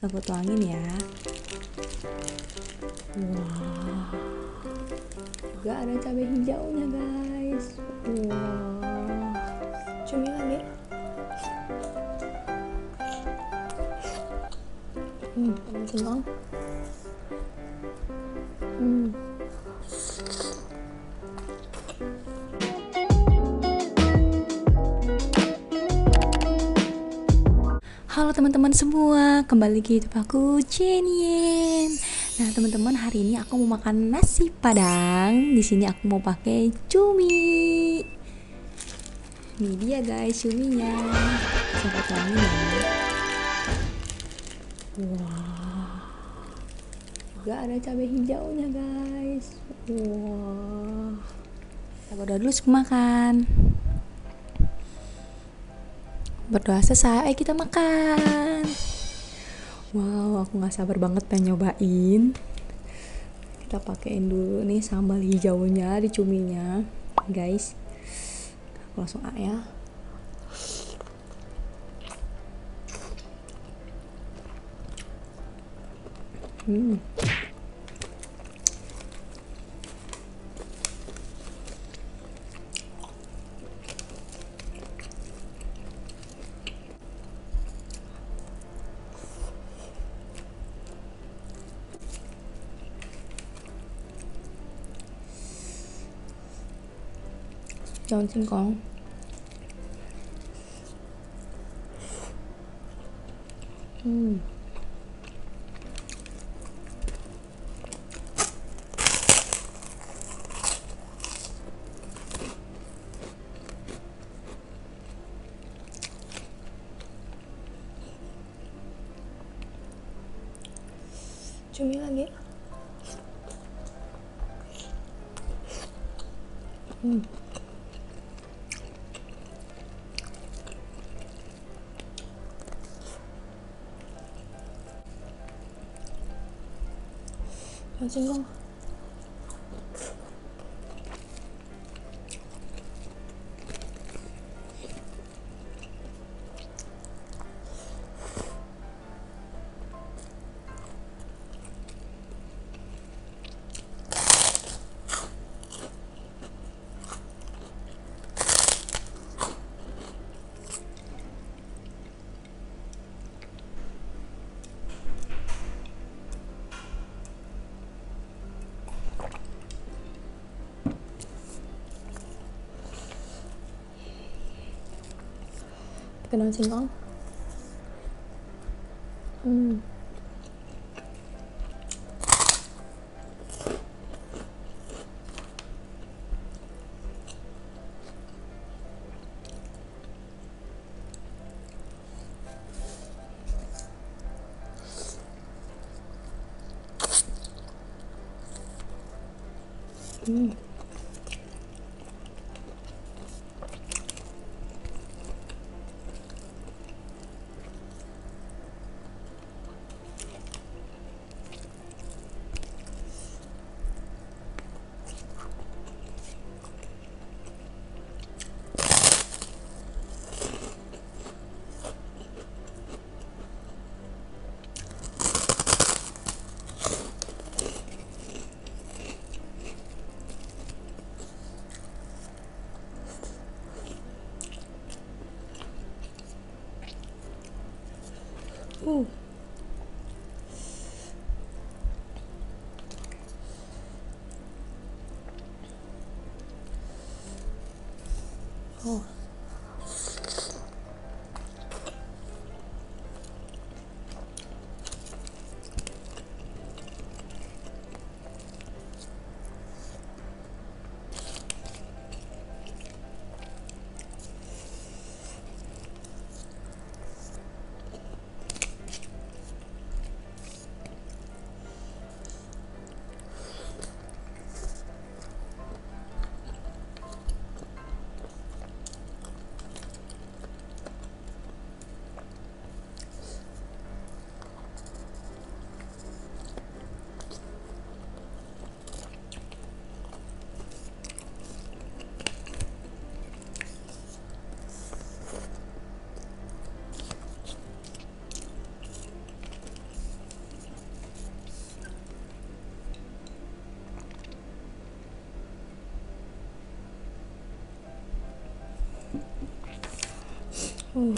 Aku tuangin ya. Wah, juga ada cabai hijaunya guys. Wah, cumi lagi. Pakai singkong. Halo teman-teman semua, kembali lagi YouTube aku Jenien. Nah teman-teman, hari ini aku mau makan nasi padang. Di sini aku mau pakai cumi. Ini dia guys cuminya. Coba tuangin ya. Wah, juga ada cabai hijaunya guys. Wah, kita berdoa dulu sebelum makan. Berdoa selesai, ayo kita makan. Wow, aku gak sabar banget pengen nyobain. Kita pakein dulu nih sambal hijaunya di cuminya guys. Aku langsung ya. Daun singkong. Cumi lagi. Daun singkong. Pakai daun singkong. Oh. Uh.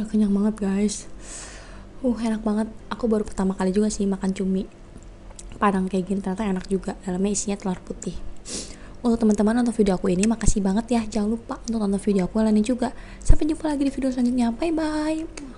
Kenyang banget guys. Enak banget. Aku baru pertama kali juga sih makan cumi padang kayak gini, ternyata enak juga. Dalamnya isinya telur putih. Untuk teman-teman nonton video aku ini, makasih banget ya. Jangan lupa untuk nonton video aku lainnya juga. Sampai jumpa lagi di video selanjutnya. Bye bye.